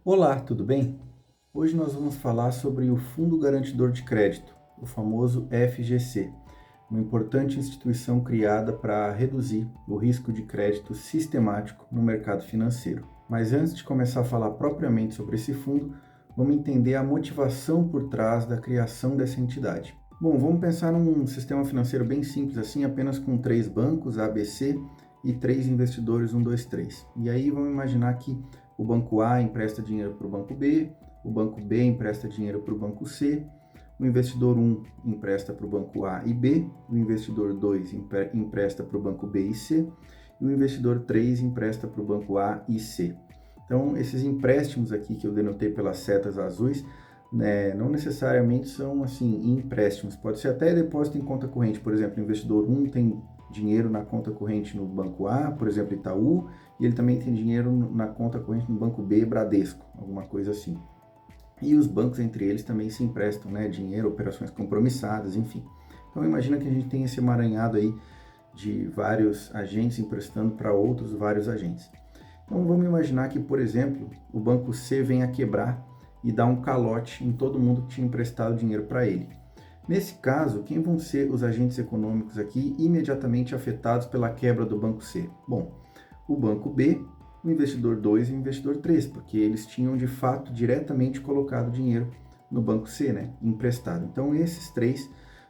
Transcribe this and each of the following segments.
Olá, tudo bem? Hoje nós vamos falar sobre o Fundo Garantidor de Crédito, o famoso FGC, uma importante instituição criada para reduzir o risco de crédito sistemático no mercado financeiro. Mas antes de começar a falar propriamente sobre esse fundo, vamos entender a motivação por trás da criação dessa entidade. Bom, vamos pensar num sistema financeiro bem simples assim, apenas com três bancos, ABC, e três investidores, 1, 2, 3. E aí vamos imaginar que o banco A empresta dinheiro para o banco B, o banco B empresta dinheiro para o banco C, o investidor 1 empresta para o banco A e B, o investidor 2 empresta para o banco B e C, e o investidor 3 empresta para o banco A e C. Então, esses empréstimos aqui que eu denotei pelas setas azuis, né, não necessariamente são assim empréstimos, pode ser até depósito em conta corrente. Por exemplo, o investidor 1 tem dinheiro na conta corrente no banco A, por exemplo, Itaú, e ele também tem dinheiro na conta corrente no banco B, Bradesco, alguma coisa assim. E os bancos entre eles também se emprestam, né, dinheiro, operações compromissadas, enfim. Então imagina que a gente tem esse emaranhado aí de vários agentes emprestando para outros vários agentes. Então vamos imaginar que, por exemplo, o banco C venha a quebrar e dá um calote em todo mundo que tinha emprestado dinheiro para ele. Nesse caso, quem vão ser os agentes econômicos aqui imediatamente afetados pela quebra do banco C? Bom, o banco B, o investidor 2 e o investidor 3, porque eles tinham de fato diretamente colocado dinheiro no banco C, né, emprestado. Então esses três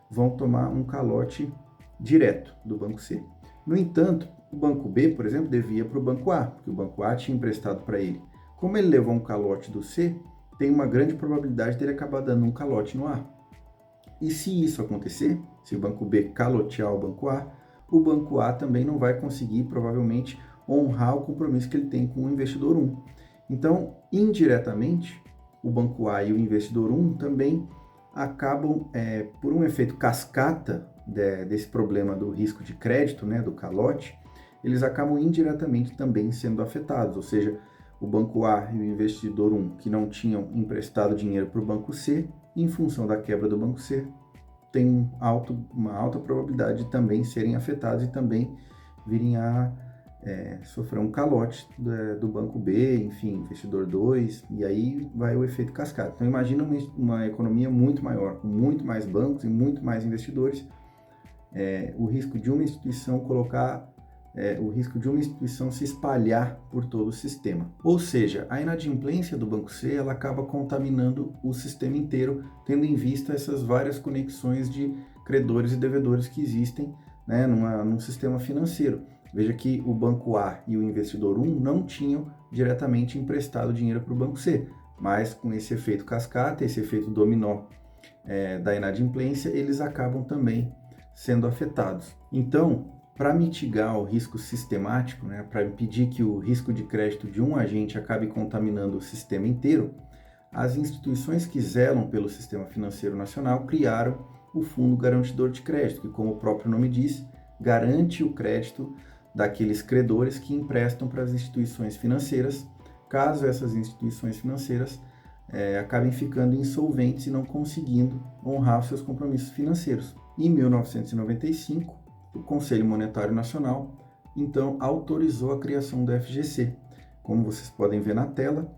vão tomar um calote direto do banco C. No entanto, o banco B, por exemplo, devia para o banco A, porque o banco A tinha emprestado para ele. Como ele levou um calote do C, tem uma grande probabilidade dele acabar dando um calote no A. E se isso acontecer, se o banco B calotear o banco A também não vai conseguir, provavelmente, honrar o compromisso que ele tem com o investidor 1. Então, indiretamente, o banco A e o investidor 1 também acabam, por um efeito cascata desse problema do risco de crédito, né, do calote, eles acabam indiretamente também sendo afetados, ou seja, o banco A e o investidor 1 que não tinham emprestado dinheiro para o banco C, em função da quebra do banco C, tem uma alta probabilidade de também serem afetados e também virem a sofrer um calote do banco B, enfim, investidor 2, e aí vai o efeito cascata. Então imagina uma economia muito maior, com muito mais bancos e muito mais investidores, o risco de uma instituição o risco de uma instituição se espalhar por todo o sistema. Ou seja, a inadimplência do Banco C ela acaba contaminando o sistema inteiro, tendo em vista essas várias conexões de credores e devedores que existem, né, num sistema financeiro. Veja que o Banco A e o investidor 1 não tinham diretamente emprestado dinheiro para o Banco C, mas com esse efeito cascata, esse efeito dominó da inadimplência, eles acabam também sendo afetados. Então, para mitigar o risco sistemático, né, para impedir que o risco de crédito de um agente acabe contaminando o sistema inteiro, as instituições que zelam pelo sistema financeiro nacional criaram o Fundo Garantidor de Crédito, que, como o próprio nome diz, garante o crédito daqueles credores que emprestam para as instituições financeiras, caso essas instituições financeiras acabem ficando insolventes e não conseguindo honrar os seus compromissos financeiros. Em 1995, o Conselho Monetário Nacional, então, autorizou a criação do FGC. Como vocês podem ver na tela,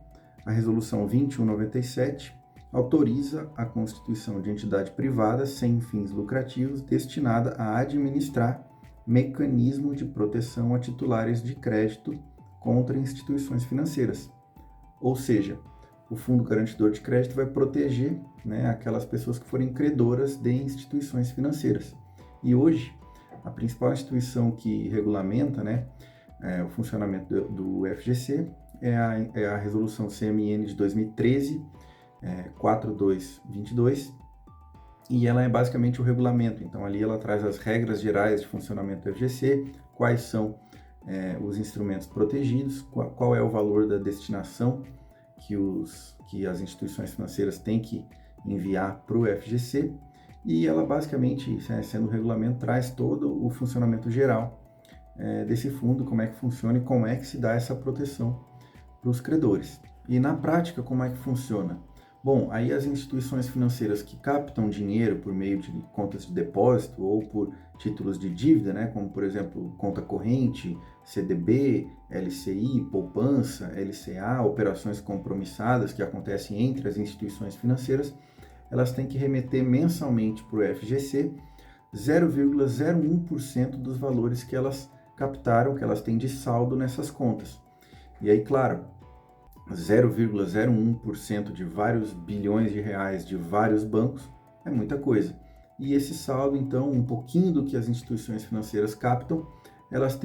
a Resolução 2197 autoriza a constituição de entidade privada sem fins lucrativos destinada a administrar mecanismo de proteção a titulares de crédito contra instituições financeiras. Ou seja, o Fundo Garantidor de Crédito vai proteger, né, aquelas pessoas que forem credoras de instituições financeiras. E hoje, a principal instituição que regulamenta, né, o funcionamento do FGC é a Resolução CMN de 2013, 4222, e ela é basicamente o regulamento. Então, ali ela traz as regras gerais de funcionamento do FGC, quais são os instrumentos protegidos, qual é o valor da destinação que as instituições financeiras têm que enviar para o FGC, e ela basicamente, sendo o regulamento, traz todo o funcionamento geral desse fundo, como é que funciona e como é que se dá essa proteção para os credores. E na prática, como é que funciona? Bom, aí as instituições financeiras que captam dinheiro por meio de contas de depósito ou por títulos de dívida, né, como por exemplo conta corrente, CDB, LCI, poupança, LCA, operações compromissadas que acontecem entre as instituições financeiras, elas têm que remeter mensalmente para o FGC 0,01% dos valores que elas captaram, que elas têm de saldo nessas contas. E aí, claro, 0,01% de vários bilhões de reais de vários bancos é muita coisa. E esse saldo, então, um pouquinho do que as instituições financeiras captam, elas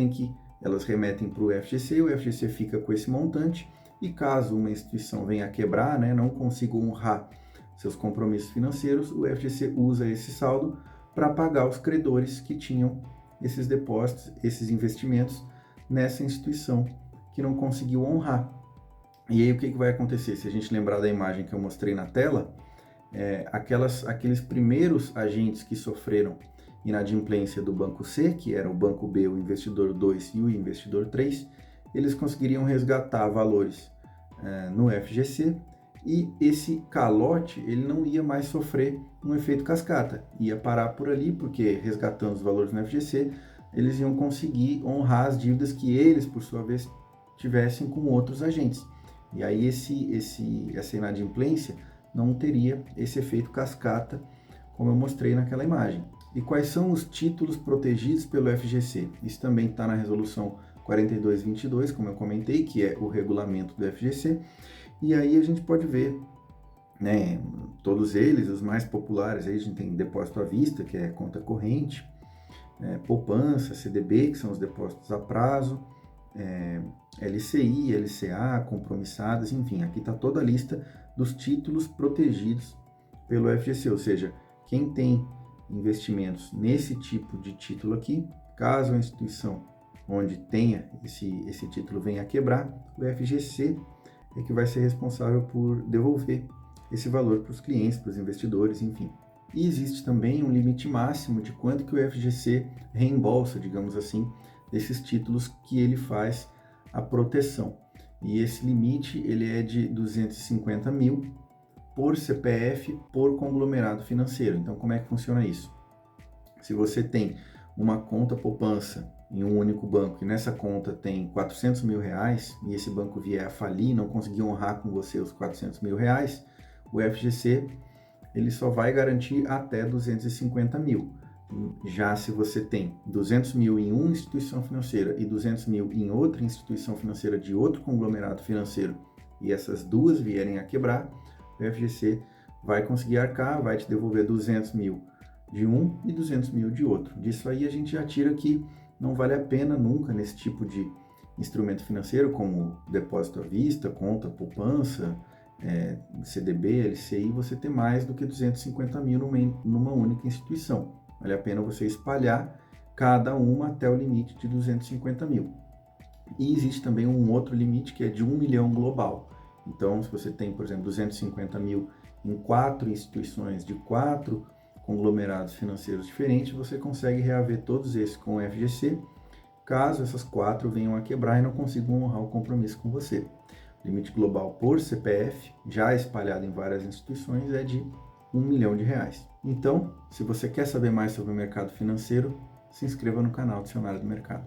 remetem para o FGC fica com esse montante, e caso uma instituição venha a quebrar, né, não consiga honrar seus compromissos financeiros, o FGC usa esse saldo para pagar os credores que tinham esses depósitos, esses investimentos nessa instituição que não conseguiu honrar. E aí o que vai acontecer? Se a gente lembrar da imagem que eu mostrei na tela, aqueles primeiros agentes que sofreram inadimplência do banco C, que era o banco B, o investidor 2 e o investidor 3, eles conseguiriam resgatar valores no FGC, e esse calote ele não ia mais sofrer um efeito cascata, ia parar por ali, porque resgatando os valores no FGC, eles iam conseguir honrar as dívidas que eles, por sua vez, tivessem com outros agentes. E aí essa inadimplência não teria esse efeito cascata, como eu mostrei naquela imagem. E quais são os títulos protegidos pelo FGC? Isso também está na resolução 4222, como eu comentei, que é o regulamento do FGC. E aí a gente pode ver, né, todos eles, os mais populares, aí a gente tem depósito à vista, que é conta corrente, poupança, CDB, que são os depósitos a prazo, LCI, LCA, compromissadas, enfim, aqui está toda a lista dos títulos protegidos pelo FGC, ou seja, quem tem investimentos nesse tipo de título aqui, caso a instituição onde tenha esse título venha a quebrar, o FGC é que vai ser responsável por devolver esse valor para os clientes, para os investidores, enfim. E existe também um limite máximo de quanto que o FGC reembolsa, digamos assim, desses títulos que ele faz a proteção. E esse limite ele é de 250 mil por CPF por conglomerado financeiro. Então, como é que funciona isso? Se você tem uma conta poupança em um único banco e nessa conta tem 400 mil reais e esse banco vier a falir e não conseguir honrar com você os 400 mil reais, o FGC ele só vai garantir até 250 mil. Já se você tem 200 mil em uma instituição financeira e 200 mil em outra instituição financeira de outro conglomerado financeiro e essas duas vierem a quebrar, o FGC vai conseguir arcar, vai te devolver 200 mil de um e 200 mil de outro. Disso aí a gente já tira que não vale a pena nunca nesse tipo de instrumento financeiro, como depósito à vista, conta, poupança, CDB, LCI, você ter mais do que 250 mil numa única instituição. Vale a pena você espalhar cada uma até o limite de 250 mil. E existe também um outro limite que é de 1 milhão global. Então, se você tem, por exemplo, 250 mil em 4 instituições de 4 conglomerados financeiros diferentes, você consegue reaver todos esses com o FGC, caso essas 4 venham a quebrar e não consigam honrar o compromisso com você. O limite global por CPF, já espalhado em várias instituições, é de 1 milhão de reais. Então, se você quer saber mais sobre o mercado financeiro, se inscreva no canal Dicionário do Mercado.